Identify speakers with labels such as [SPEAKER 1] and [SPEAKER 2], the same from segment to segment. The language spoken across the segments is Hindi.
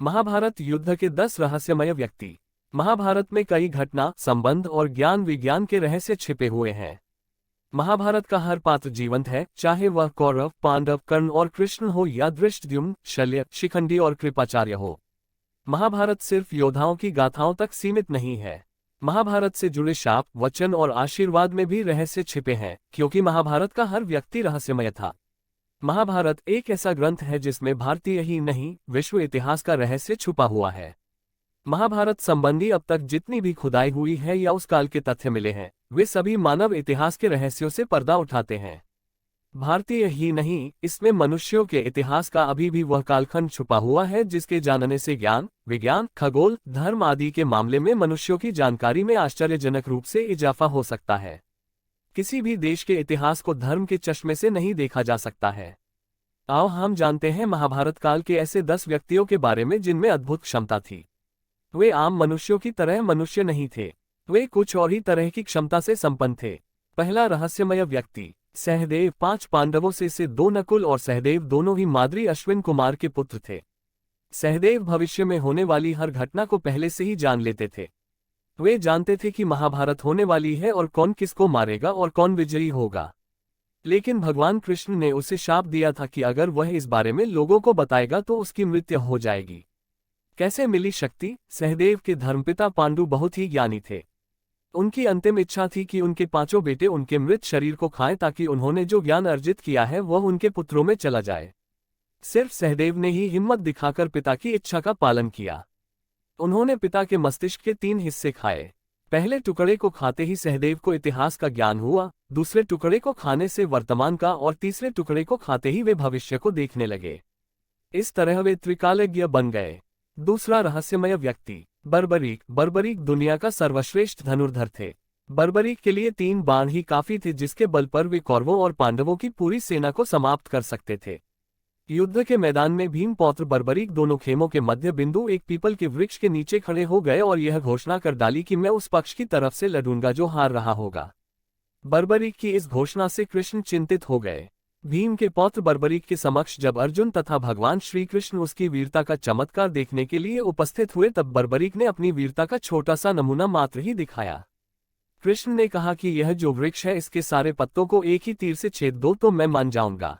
[SPEAKER 1] महाभारत युद्ध के 10 रहस्यमय व्यक्ति। महाभारत में कई घटना, संबंध और ज्ञान विज्ञान के रहस्य छिपे हुए हैं। महाभारत का हर पात्र जीवंत है, चाहे वह कौरव, पांडव, कर्ण और कृष्ण हो या धृष्टद्युम्न, शल्य, शिखंडी और कृपाचार्य हो। महाभारत सिर्फ योद्धाओं की गाथाओं तक सीमित नहीं है। महाभारत से जुड़े शाप, वचन और आशीर्वाद में भी रहस्य छिपे हैं, क्योंकि महाभारत का हर व्यक्ति रहस्यमय था। महाभारत एक ऐसा ग्रंथ है जिसमें भारतीय ही नहीं, विश्व इतिहास का रहस्य छुपा हुआ है। महाभारत संबंधी अब तक जितनी भी खुदाई हुई है या उस काल के तथ्य मिले हैं, वे सभी मानव इतिहास के रहस्यों से पर्दा उठाते हैं। भारतीय ही नहीं, इसमें मनुष्यों के इतिहास का अभी भी वह कालखंड छुपा हुआ है जिसके जानने से ज्ञान, विज्ञान, खगोल, धर्म आदि के मामले में मनुष्यों की जानकारी में आश्चर्यजनक रूप से इजाफा हो सकता है। किसी भी देश के इतिहास को धर्म के चश्मे से नहीं देखा जा सकता है। आओ हम जानते हैं महाभारत काल के ऐसे 10 व्यक्तियों के बारे में जिनमें अद्भुत क्षमता थी। वे आम मनुष्यों की तरह मनुष्य नहीं थे, वे कुछ और ही तरह की क्षमता से संपन्न थे। पहला रहस्यमय व्यक्ति सहदेव। 5 पांडवों से 2 नकुल और सहदेव दोनों ही माद्री अश्विन कुमार के पुत्र थे। सहदेव भविष्य में होने वाली हर घटना को पहले से ही जान लेते थे। वे जानते थे कि महाभारत होने वाली है और कौन किसको मारेगा और कौन विजयी होगा। लेकिन भगवान कृष्ण ने उसे शाप दिया था कि अगर वह इस बारे में लोगों को बताएगा तो उसकी मृत्यु हो जाएगी। कैसे मिली शक्ति? सहदेव के धर्मपिता पांडु बहुत ही ज्ञानी थे। उनकी अंतिम इच्छा थी कि उनके 5 बेटे उनके मृत शरीर को खाएं ताकि उन्होंने जो ज्ञान अर्जित किया है वह उनके पुत्रों में चला जाए। सिर्फ सहदेव ने ही हिम्मत दिखाकर पिता की इच्छा का पालन किया। उन्होंने पिता के मस्तिष्क के 3 हिस्से खाए। पहले टुकड़े को खाते ही सहदेव को इतिहास का ज्ञान हुआ, दूसरे टुकड़े को खाने से वर्तमान का और तीसरे टुकड़े को खाते ही वे भविष्य को देखने लगे। इस तरह वे त्रिकालज्ञ बन गए। दूसरा रहस्यमय व्यक्ति बर्बरीक। बर्बरीक दुनिया का सर्वश्रेष्ठ धनुर्धर थे। बर्बरीक के लिए 3 बाण ही काफी थे जिसके बल पर वे कौरवों और पांडवों की पूरी सेना को समाप्त कर सकते थे। युद्ध के मैदान में भीम पौत्र बर्बरीक दोनों खेमों के मध्य बिंदु एक पीपल के वृक्ष के नीचे खड़े हो गए और यह घोषणा कर डाली कि मैं उस पक्ष की तरफ से लड़ूंगा जो हार रहा होगा। बर्बरीक की इस घोषणा से कृष्ण चिंतित हो गए। भीम के पौत्र बर्बरीक के समक्ष जब अर्जुन तथा भगवान श्री कृष्ण उसकी वीरता का चमत्कार देखने के लिए उपस्थित हुए तब बर्बरीक ने अपनी वीरता का छोटा सा नमूना मात्र ही दिखाया। कृष्ण ने कहा कि यह जो वृक्ष है इसके सारे पत्तों को एक ही तीर से छेद दो तो मैं मान जाऊंगा।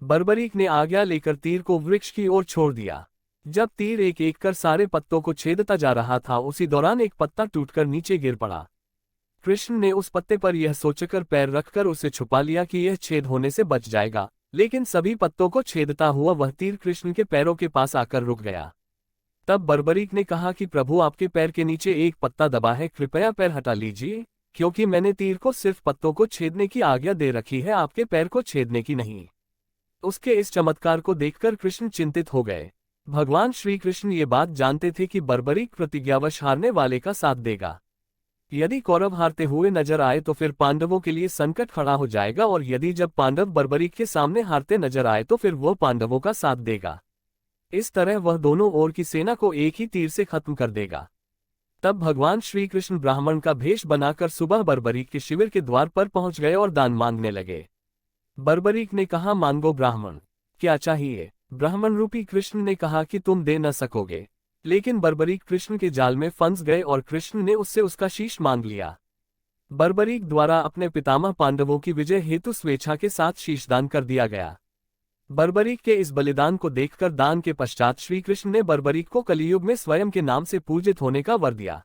[SPEAKER 1] बर्बरीक ने आज्ञा लेकर तीर को वृक्ष की ओर छोड़ दिया। जब तीर एक एक कर सारे पत्तों को छेदता जा रहा था उसी दौरान एक पत्ता टूटकर नीचे गिर पड़ा। कृष्ण ने उस पत्ते पर यह सोचकर पैर रखकर उसे छुपा लिया कि यह छेद होने से बच जाएगा, लेकिन सभी पत्तों को छेदता हुआ वह तीर कृष्ण के पैरों के पास आकर रुक गया। तब बर्बरीक ने कहा कि प्रभु आपके पैर के नीचे एक पत्ता दबा है, कृपया पैर हटा लीजिए, क्योंकि मैंने तीर को सिर्फ पत्तों को छेदने की आज्ञा दे रखी है, आपके पैर को छेदने की नहीं। उसके इस चमत्कार को देखकर कृष्ण चिंतित हो गए। भगवान श्री कृष्ण ये बात जानते थे कि बर्बरीक प्रतिज्ञावश हारने वाले का साथ देगा। यदि कौरव हारते हुए नजर आए तो फिर पांडवों के लिए संकट खड़ा हो जाएगा और यदि जब पांडव बर्बरीक के सामने हारते नजर आए तो फिर वह पांडवों का साथ देगा। इस तरह वह दोनों ओर की सेना को एक ही तीर से खत्म कर देगा। तब भगवान श्री कृष्ण ब्राह्मण का भेष बनाकर सुबह बर्बरीक के शिविर के द्वार पर पहुंच गए और दान मांगने लगे। बर्बरीक ने कहा, मांगो ब्राह्मण, क्या चाहिए? ब्राह्मण रूपी कृष्ण ने कहा कि तुम दे न सकोगे। लेकिन बर्बरीक कृष्ण के जाल में फंस गए और कृष्ण ने उससे उसका शीश मांग लिया। बर्बरीक द्वारा अपने पितामह पांडवों की विजय हेतु स्वेच्छा के साथ शीशदान कर दिया गया। बर्बरीक के इस बलिदान को देखकर दान के पश्चात श्री कृष्ण ने बर्बरीक को कलियुग में स्वयं के नाम से पूजित होने का वर दिया।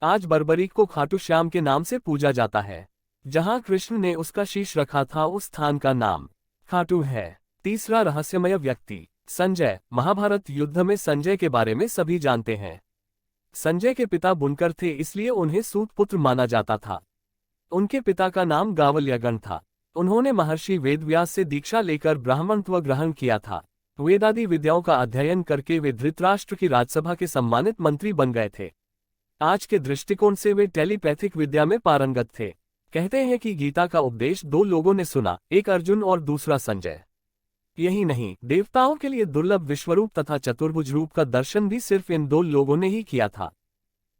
[SPEAKER 1] आज बर्बरीक को खाटू श्याम के नाम से पूजा जाता है। जहां कृष्ण ने उसका शीश रखा था उस स्थान का नाम खाटू है। तीसरा रहस्यमय व्यक्ति संजय। महाभारत युद्ध में संजय के बारे में सभी जानते हैं। संजय के पिता बुनकर थे, इसलिए उन्हें सूत पुत्र माना जाता था। उनके पिता का नाम गावल्यगण था। उन्होंने महर्षि वेदव्यास से दीक्षा लेकर ब्राह्मणत्व ग्रहण किया था। वेदादि विद्याओं का अध्ययन करके वे धृतराष्ट्र की राजसभा के सम्मानित मंत्री बन गए थे। आज के दृष्टिकोण से वे टेलीपैथिक विद्या में पारंगत थे। कहते हैं कि गीता का उपदेश 2 लोगों ने सुना, एक अर्जुन और दूसरा संजय। यही नहीं, देवताओं के लिए दुर्लभ विश्वरूप तथा चतुर्भुज रूप का दर्शन भी सिर्फ इन 2 लोगों ने ही किया था।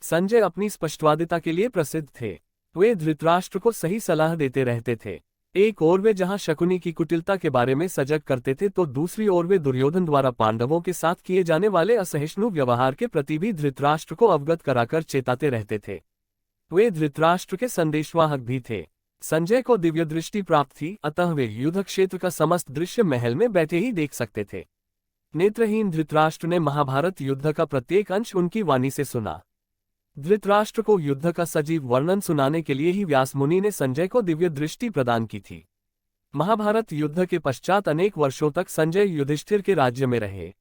[SPEAKER 1] संजय अपनी स्पष्टवादिता के लिए प्रसिद्ध थे। वे धृतराष्ट्र को सही सलाह देते रहते थे। एक ओर वे जहां शकुनी की कुटिलता के बारे में सजग करते थे तो दूसरी ओर वे दुर्योधन द्वारा पांडवों के साथ किए जाने वाले असहिष्णु व्यवहार के प्रति भी धृतराष्ट्र को अवगत कराकर चेताते रहते थे। वे धृतराष्ट्र के संदेशवाहक भी थे। संजय को दिव्य दृष्टि प्राप्त थी, अतः वे युद्ध क्षेत्र का समस्त दृश्य महल में बैठे ही देख सकते थे। नेत्रहीन धृतराष्ट्र ने महाभारत युद्ध का प्रत्येक अंश उनकी वाणी से सुना। धृतराष्ट्र को युद्ध का सजीव वर्णन सुनाने के लिए ही व्यास मुनि ने संजय को दिव्य दृष्टि प्रदान की थी। महाभारत युद्ध के पश्चात अनेक वर्षों तक संजय युधिष्ठिर के राज्य में रहे।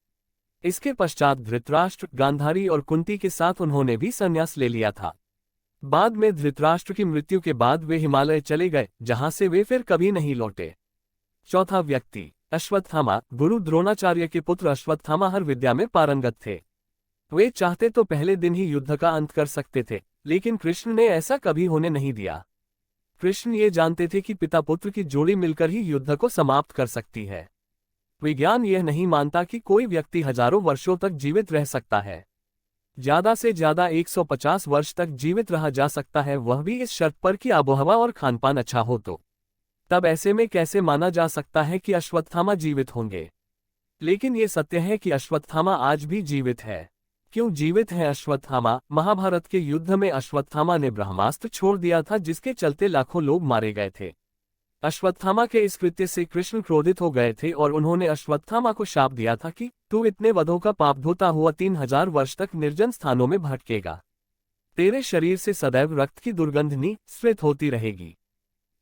[SPEAKER 1] इसके पश्चात धृतराष्ट्र, गांधारी और कुंती के साथ उन्होंने भी संन्यास ले लिया था। बाद में धृतराष्ट्र की मृत्यु के बाद वे हिमालय चले गए, जहां से वे फिर कभी नहीं लौटे। चौथा व्यक्ति अश्वत्थामा। गुरु द्रोणाचार्य के पुत्र अश्वत्थामा हर विद्या में पारंगत थे। वे चाहते तो पहले दिन ही युद्ध का अंत कर सकते थे, लेकिन कृष्ण ने ऐसा कभी होने नहीं दिया। कृष्ण ये जानते थे कि पिता पुत्र की जोड़ी मिलकर ही युद्ध को समाप्त कर सकती है। विज्ञान यह नहीं मानता कि कोई व्यक्ति हजारों वर्षों तक जीवित रह सकता है। ज्यादा से ज्यादा 150 वर्ष तक जीवित रहा जा सकता है, वह भी इस शर्त पर कि आबोहवा और खानपान अच्छा हो तो। तब ऐसे में कैसे माना जा सकता है कि अश्वत्थामा जीवित होंगे? लेकिन ये सत्य है कि अश्वत्थामा आज भी जीवित है। क्यों जीवित है अश्वत्थामा? महाभारत के युद्ध में अश्वत्थामा ने ब्रह्मास्त्र छोड़ दिया था, जिसके चलते लाखों लोग मारे गए थे। अश्वत्थामा के इस कृत्य से कृष्ण क्रोधित हो गए थे और उन्होंने अश्वत्थामा को शाप दिया था कि तू इतने वधों का पाप धोता हुआ 3000 वर्ष तक निर्जन स्थानों में भटकेगा। तेरे शरीर से सदैव रक्त की दुर्गंध निःसृत होती रहेगी।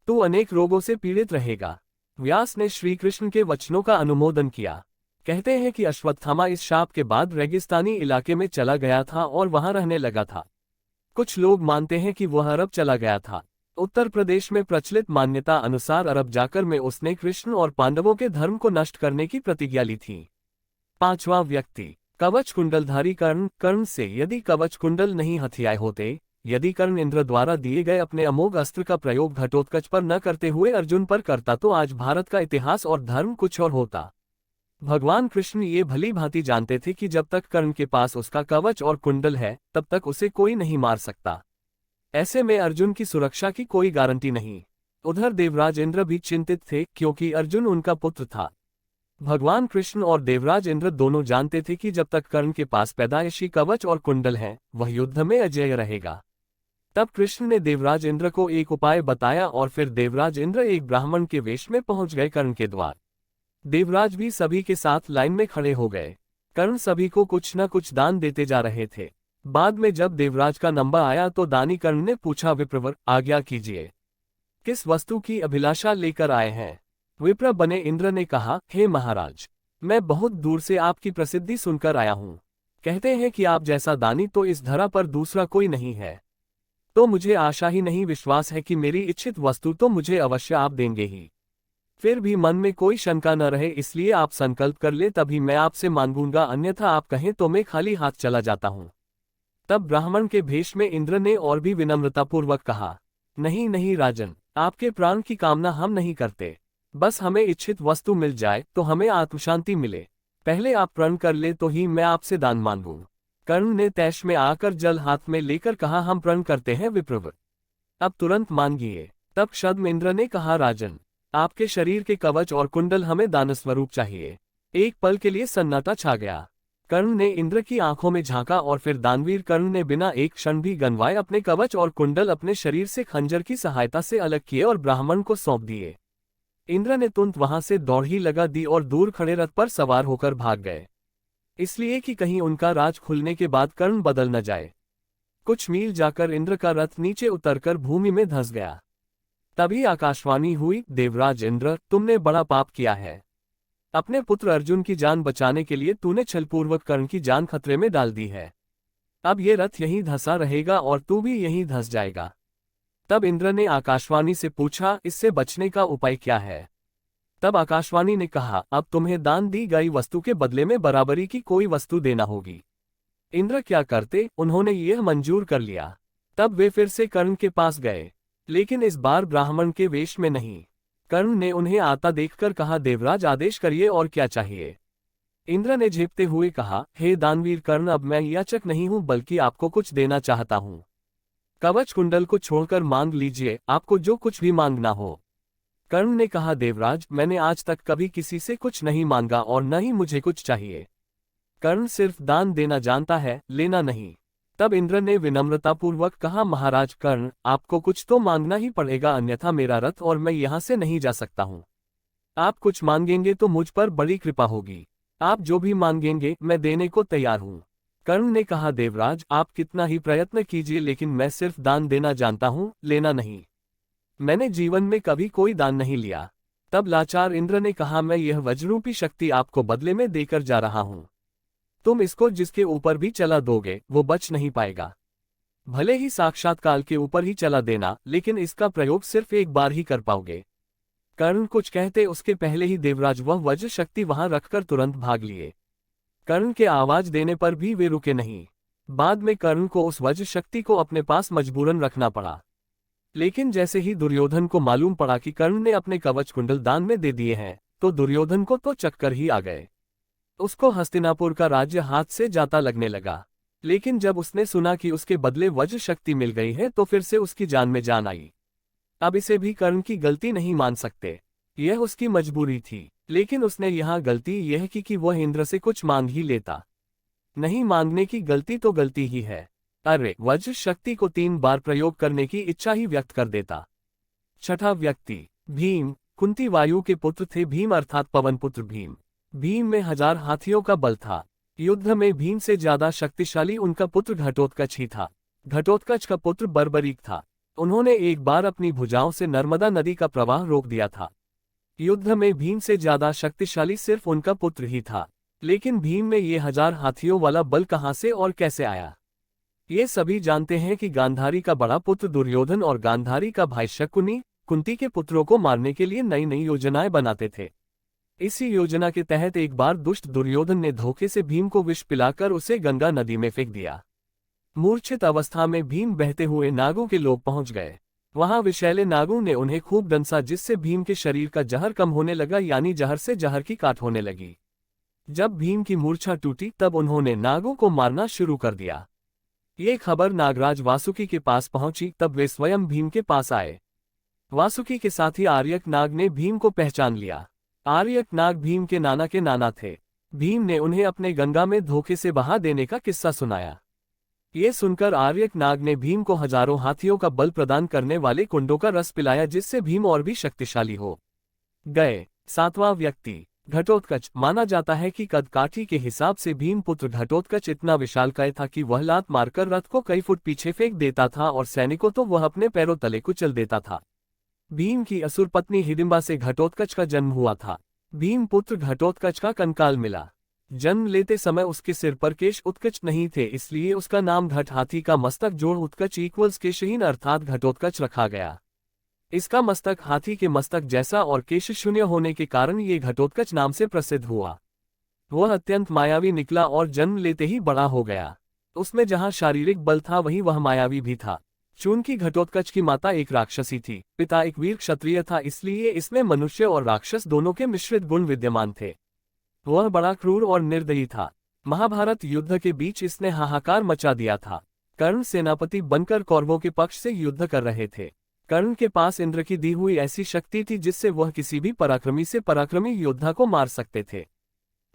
[SPEAKER 1] तू अनेक रोगों से पीड़ित रहेगा। व्यास ने श्री कृष्ण के वचनों का अनुमोदन किया। कहते हैं कि अश्वत्थामा इस शाप के बाद रेगिस्तानी इलाके में चला गया था और वहां रहने लगा था। कुछ लोग मानते हैं कि वह अरब चला गया था। उत्तर प्रदेश में प्रचलित मान्यता अनुसार अरब जाकर में उसने कृष्ण और पांडवों के धर्म को नष्ट करने की प्रतिज्ञा ली थी। पांचवा व्यक्ति कवच कुंडलधारी कर्ण। कर्ण से यदि कवच कुंडल नहीं हथियाए होते, यदि कर्ण इंद्र द्वारा दिए गए अपने अमोघ अस्त्र का प्रयोग घटोत्कच पर न करते हुए अर्जुन पर करता तो आज भारत का इतिहास और धर्म कुछ और होता। भगवान कृष्ण ये भली भांति जानते थे कि जब तक कर्ण के पास उसका कवच और कुंडल है, तब तक उसे कोई नहीं मार सकता। ऐसे में अर्जुन की सुरक्षा की कोई गारंटी नहीं। उधर देवराज इंद्र भी चिंतित थे, क्योंकि अर्जुन उनका पुत्र था। भगवान कृष्ण और देवराज इंद्र दोनों जानते थे कि जब तक कर्ण के पास पैदाइशी कवच और कुंडल हैं, वह युद्ध में अजेय रहेगा। तब कृष्ण ने देवराज इंद्र को एक उपाय बताया और फिर देवराज इंद्र एक ब्राह्मण के वेश में पहुंच गए कर्ण के द्वार। देवराज भी सभी के साथ लाइन में खड़े हो गए। कर्ण सभी को कुछ न कुछ दान देते जा रहे थे। बाद में जब देवराज का नंबर आया तो दानी कर्ण ने पूछा, विप्रवर आज्ञा कीजिए, किस वस्तु की अभिलाषा लेकर आए हैं? विप्र बने इंद्र ने कहा, हे महाराज, मैं बहुत दूर से आपकी प्रसिद्धि सुनकर आया हूँ। कहते हैं कि आप जैसा दानी तो इस धरा पर दूसरा कोई नहीं है। तो मुझे आशा ही नहीं विश्वास है कि मेरी इच्छित वस्तु तो मुझे अवश्य आप देंगे ही। फिर भी मन में कोई शंका न रहे, इसलिए आप संकल्प कर ले, तभी मैं आपसे मांगूंगा, अन्यथा आप कहें तो मैं खाली हाथ चला जाता हूँ। तब ब्राह्मण के भेष में इंद्र ने और भी विनम्रतापूर्वक कहा, नहीं नहीं राजन, आपके प्राण की कामना हम नहीं करते। बस हमें इच्छित वस्तु मिल जाए तो हमें आत्मशांति मिले। पहले आप प्रण कर ले तो ही मैं आपसे दान मांगूं। कर्ण ने तैश में आकर जल हाथ में लेकर कहा, हम प्रण करते हैं विप्रवर, अब तुरंत मांगिए। तब क्षद्म इंद्र ने कहा, राजन, आपके शरीर के कवच और कुंडल हमें दान स्वरूप चाहिए। एक पल के लिए सन्नाटा छा गया। कर्ण ने इंद्र की आंखों में झांका और फिर दानवीर कर्ण ने बिना एक क्षण भी गंवाए अपने कवच और कुंडल अपने शरीर से खंजर की सहायता से अलग किए और ब्राह्मण को सौंप दिए। इंद्र ने तुरंत वहां से दौड़ ही लगा दी और दूर खड़े रथ पर सवार होकर भाग गए, इसलिए कि कहीं उनका राज खुलने के बाद कर्ण बदल न जाए। कुछ मील जाकर इंद्र का रथ नीचे उतरकर भूमि में धंस गया। तभी आकाशवाणी हुई, देवराज इंद्र, तुमने बड़ा पाप किया है। अपने पुत्र अर्जुन की जान बचाने के लिए तूने छलपूर्वक कर्ण की जान खतरे में डाल दी है। अब ये रथ यहीं धंसा रहेगा और तू भी यहीं धंस जाएगा। तब इंद्र ने आकाशवाणी से पूछा, इससे बचने का उपाय क्या है? तब आकाशवाणी ने कहा, अब तुम्हें दान दी गई वस्तु के बदले में बराबरी की कोई वस्तु देना होगी। इंद्र क्या करते, उन्होंने यह मंजूर कर लिया। तब वे फिर से कर्ण के पास गए, लेकिन इस बार ब्राह्मण के वेश में नहीं। कर्ण ने उन्हें आता देखकर कहा, देवराज आदेश करिए, और क्या चाहिए? इंद्र ने झेपते हुए कहा, हे दानवीर कर्ण, अब मैं याचक नहीं हूं बल्कि आपको कुछ देना चाहता हूं। कवच कुंडल को छोड़कर मांग लीजिए, आपको जो कुछ भी मांगना हो। कर्ण ने कहा, देवराज, मैंने आज तक कभी किसी से कुछ नहीं मांगा और न ही मुझे कुछ चाहिए। कर्ण सिर्फ दान देना जानता है, लेना नहीं। तब इंद्र ने विनम्रतापूर्वक कहा, महाराज कर्ण, आपको कुछ तो मांगना ही पड़ेगा, अन्यथा मेरा रथ और मैं यहाँ से नहीं जा सकता हूँ। आप कुछ मांगेंगे तो मुझ पर बड़ी कृपा होगी। आप जो भी मांगेंगे मैं देने को तैयार हूँ। कर्ण ने कहा, देवराज, आप कितना ही प्रयत्न कीजिए, लेकिन मैं सिर्फ दान देना जानता हूँ, लेना नहीं। मैंने जीवन में कभी कोई दान नहीं लिया। तब लाचार इंद्र ने कहा, मैं यह वज्ररूपी शक्ति आपको बदले में देकर जा रहा हूँ। तुम इसको जिसके ऊपर भी चला दोगे वो बच नहीं पाएगा। भले ही साक्षात काल के ऊपर ही चला देना, लेकिन इसका प्रयोग सिर्फ एक बार ही कर पाओगे। कर्ण कुछ कहते उसके पहले ही देवराज वह वज्र शक्ति वहां रखकर तुरंत भाग लिए। कर्ण के आवाज देने पर भी वे रुके नहीं। बाद में कर्ण को उस वज्र शक्ति को अपने पास मजबूरन रखना पड़ा। लेकिन जैसे ही दुर्योधन को मालूम पड़ा कि कर्ण ने अपने कवच कुंडल दान में दे दिए हैं, तो दुर्योधन को तो चक्कर ही आ गए। उसको हस्तिनापुर का राज्य हाथ से जाता लगने लगा। लेकिन जब उसने सुना कि उसके बदले वज्र शक्ति मिल गई है तो फिर से उसकी जान में जान आई। अब इसे भी कर्ण की गलती नहीं मान सकते, यह उसकी मजबूरी थी। लेकिन उसने यहाँ गलती यह की कि वह इंद्र से कुछ मांग ही लेता। नहीं मांगने की गलती तो गलती ही है। अरे, वज्र शक्ति को 3 बार प्रयोग करने की इच्छा ही व्यक्त कर देता। छठा व्यक्ति भीम। कुंती वायु के पुत्र थे भीम, अर्थात पवन पुत्र भीम। भीम में 1000 हाथियों का बल था। युद्ध में भीम से ज्यादा शक्तिशाली उनका पुत्र घटोत्कच ही था। घटोत्कच का पुत्र बर्बरीक था। उन्होंने एक बार अपनी भुजाओं से नर्मदा नदी का प्रवाह रोक दिया था। युद्ध में भीम से ज्यादा शक्तिशाली सिर्फ उनका पुत्र ही था। लेकिन भीम में ये 1000 हाथियों वाला बल कहाँ से और कैसे आया? ये सभी जानते हैं कि गांधारी का बड़ा पुत्र दुर्योधन और गांधारी का भाई शकुनी कुंती के पुत्रों को मारने के लिए नई नई योजनाएं बनाते थे। इसी योजना के तहत एक बार दुष्ट दुर्योधन ने धोखे से भीम को विष पिलाकर उसे गंगा नदी में फेंक दिया। मूर्छित अवस्था में भीम बहते हुए नागों के लोग पहुंच गए। वहां विषैले नागों ने उन्हें खूब डंसा, जिससे भीम के शरीर का जहर कम होने लगा, यानी जहर से जहर की काट होने लगी। जब भीम की मूर्छा टूटी तब उन्होंने नागों को मारना शुरू कर दिया। ये खबर नागराज वासुकी के पास पहुंची, तब वे स्वयं भीम के पास आए। वासुकी के साथी आर्यक नाग ने भीम को पहचान लिया। आर्यक नाग भीम के नाना थे। भीम ने उन्हें अपने गंगा में धोखे से बहा देने का किस्सा सुनाया। ये सुनकर आर्यक नाग ने भीम को 1000 हाथियों का बल प्रदान करने वाले कुंडों का रस पिलाया, जिससे भीम और भी शक्तिशाली हो गए। 7वां व्यक्ति घटोत्कच। माना जाता है कि कद काठी के हिसाब से भीम पुत्र घटोत्कच इतना विशालकाय था कि वह लात मारकर रथ को कई फुट पीछे फेंक देता था और सैनिकों तो वह अपने पैरों तले कुचल देता था। भीम की असुर पत्नी हिडिंबा से घटोत्कच का जन्म हुआ था। भीम पुत्र घटोत्कच का कंकाल मिला। जन्म लेते समय उसके सिर पर केश उत्कच नहीं थे, इसलिए उसका नाम घट हाथी का मस्तक जोड़ उत्कच इक्वल्स केशहीन अर्थात घटोत्कच रखा गया। इसका मस्तक हाथी के मस्तक जैसा और केश शून्य होने के कारण ये घटोत्कच नाम से प्रसिद्ध हुआ। वह अत्यंत मायावी निकला और जन्म लेते ही बड़ा हो गया। उसमें जहां शारीरिक बल था वहीं वह मायावी भी था। चूंकि घटोत्कच की माता एक राक्षसी थी, पिता एक वीर क्षत्रिय था, इसलिए इसमें मनुष्य और राक्षस दोनों के मिश्रित गुण विद्यमान थे। वह बड़ा क्रूर और निर्दयी था। महाभारत युद्ध के बीच इसने हाहाकार मचा दिया था। कर्ण सेनापति बनकर कौरवों के पक्ष से युद्ध कर रहे थे। कर्ण के पास इंद्र की दी हुई ऐसी शक्ति थी जिससे वह किसी भी पराक्रमी से पराक्रमी योद्धा को मार सकते थे।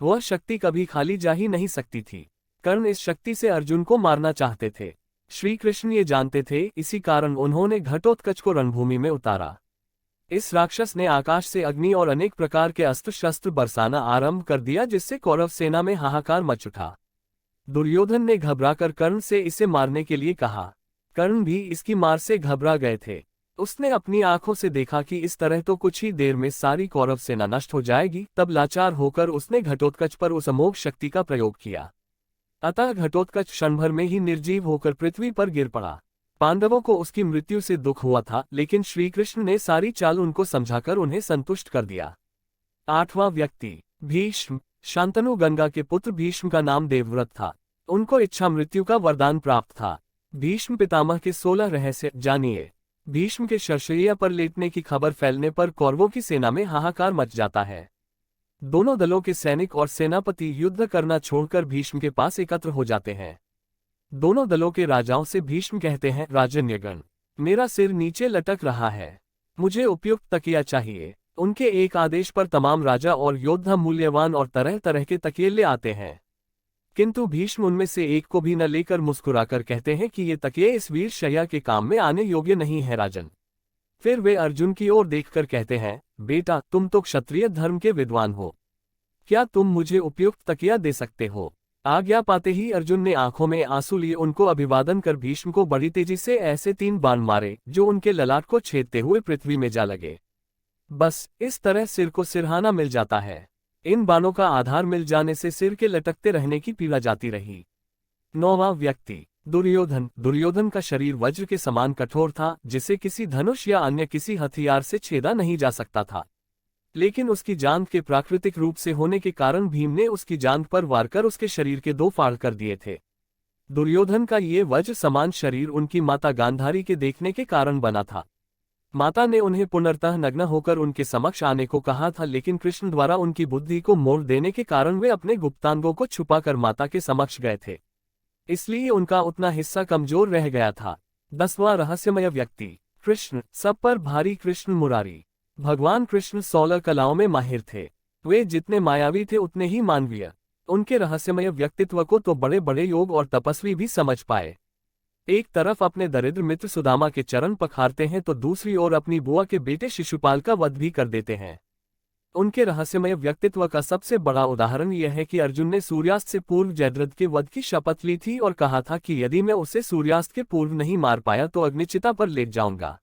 [SPEAKER 1] वह शक्ति कभी खाली जा ही नहीं सकती थी। कर्ण इस शक्ति से अर्जुन को मारना चाहते थे। श्री कृष्ण ये जानते थे, इसी कारण उन्होंने घटोत्कच को रणभूमि में उतारा। इस राक्षस ने आकाश से अग्नि और अनेक प्रकार के अस्त्र शस्त्र बरसाना आरंभ कर दिया, जिससे कौरव सेना में हाहाकार मच उठा। दुर्योधन ने घबराकर कर्ण से इसे मारने के लिए कहा। कर्ण भी इसकी मार से घबरा गए थे। उसने अपनी आंखों से देखा कि इस तरह तो कुछ ही देर में सारी कौरव सेना नष्ट हो जाएगी। तब लाचार होकर उसने घटोत्कच पर उस अमोघ शक्ति का प्रयोग किया। अतः घटोत्कच क्षण भर में ही निर्जीव होकर पृथ्वी पर गिर पड़ा। पांडवों को उसकी मृत्यु से दुख हुआ था, लेकिन श्री कृष्ण ने सारी चाल उनको समझाकर उन्हें संतुष्ट कर दिया। 8वां व्यक्ति भीष्म। शांतनु गंगा के पुत्र भीष्म का नाम देवव्रत था। उनको इच्छा मृत्यु का वरदान प्राप्त था। भीष्म पितामह के 16 रहस्य जानिए। भीष्म के शरशैया पर लेटने की खबर फैलने पर कौरवों की सेना में हाहाकार मच जाता है। दोनों दलों के सैनिक और सेनापति युद्ध करना छोड़कर भीष्म के पास एकत्र हो जाते हैं। दोनों दलों के राजाओं से भीष्म कहते हैं, राजन्यगण, मेरा सिर नीचे लटक रहा है। मुझे उपयुक्त तकिया चाहिए। उनके एक आदेश पर तमाम राजा और योद्धा मूल्यवान और तरह तरह के तकिए ले आते हैं, किंतु भीष्म उनमें से एक को भी न लेकर मुस्कुराकर कहते हैं कि ये तकिए इस वीर शैया के काम में आने योग्य नहीं है राजन। फिर वे अर्जुन की ओर देखकर कहते हैं, बेटा तुम तो क्षत्रिय धर्म के विद्वान हो, क्या तुम मुझे उपयुक्त तकिया दे सकते हो? आज्ञा पाते ही अर्जुन ने आंखों में आंसू लिए उनको अभिवादन कर भीष्म को बड़ी तेजी से ऐसे 3 बाण मारे जो उनके ललाट को छेदते हुए पृथ्वी में जा लगे। बस इस तरह सिर को सिरहाना मिल जाता है। इन बाणों का आधार मिल जाने से सिर के लटकते रहने की पीड़ा जाती रही। 9वां व्यक्ति दुर्योधन। दुर्योधन का शरीर वज्र के समान कठोर था, जिसे किसी धनुष या अन्य किसी हथियार से छेदा नहीं जा सकता था। लेकिन उसकी जांघ के प्राकृतिक रूप से होने के कारण भीम ने उसकी जांघ पर वार कर उसके शरीर के 2 फाड़ कर दिए थे। दुर्योधन का ये वज्र समान शरीर उनकी माता गांधारी के देखने के कारण बना था। माता ने उन्हें पुनर्तः नग्न होकर उनके समक्ष आने को कहा था, लेकिन कृष्ण द्वारा उनकी बुद्धि को मोड़ देने के कारण वे अपने गुप्तांगों को छुपाकर माता के समक्ष गए थे, इसलिए उनका उतना हिस्सा कमजोर रह गया था। 10वां रहस्यमय व्यक्ति कृष्ण। सब पर भारी कृष्ण मुरारी। भगवान कृष्ण 16 कलाओं में माहिर थे। वे जितने मायावी थे उतने ही मानवीय। उनके रहस्यमय व्यक्तित्व को तो बड़े बड़े योग और तपस्वी भी समझ पाए। एक तरफ अपने दरिद्र मित्र सुदामा के चरण पखारते हैं तो दूसरी ओर अपनी बुआ के बेटे शिशुपाल का वध भी कर देते हैं। उनके रहस्यमय व्यक्तित्व का सबसे बड़ा उदाहरण यह है कि अर्जुन ने सूर्यास्त से पूर्व जयद्रथ के वध की शपथ ली थी और कहा था कि यदि मैं उसे सूर्यास्त के पूर्व नहीं मार पाया तो अग्निचिता पर लेट जाऊंगा।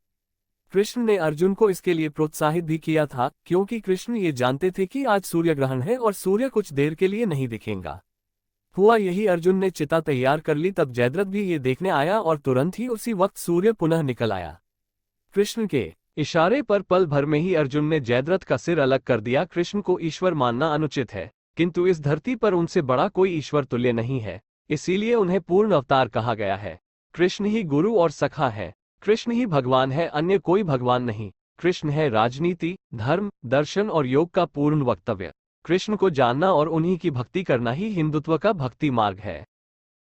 [SPEAKER 1] कृष्ण ने अर्जुन को इसके लिए प्रोत्साहित भी किया था, क्योंकि कृष्ण ये जानते थे कि आज सूर्य ग्रहण है और सूर्य कुछ देर के लिए नहीं दिखेगा। हुआ यही, अर्जुन ने चिता तैयार कर ली, तब जयद्रथ भी ये देखने आया और तुरंत ही उसी वक्त सूर्य पुनः निकल आया। कृष्ण के इशारे पर पल भर में ही अर्जुन ने जयद्रथ का सिर अलग कर दिया। कृष्ण को ईश्वर मानना अनुचित है, किंतु इस धरती पर उनसे बड़ा कोई ईश्वर तुल्य नहीं है, इसीलिए उन्हें पूर्ण अवतार कहा गया है। कृष्ण ही गुरु और सखा है, कृष्ण ही भगवान है, अन्य कोई भगवान नहीं। कृष्ण है राजनीति, धर्म, दर्शन और योग का पूर्ण वक्तव्य। कृष्ण को जानना और उन्हीं की भक्ति करना ही हिंदुत्व का भक्ति मार्ग है।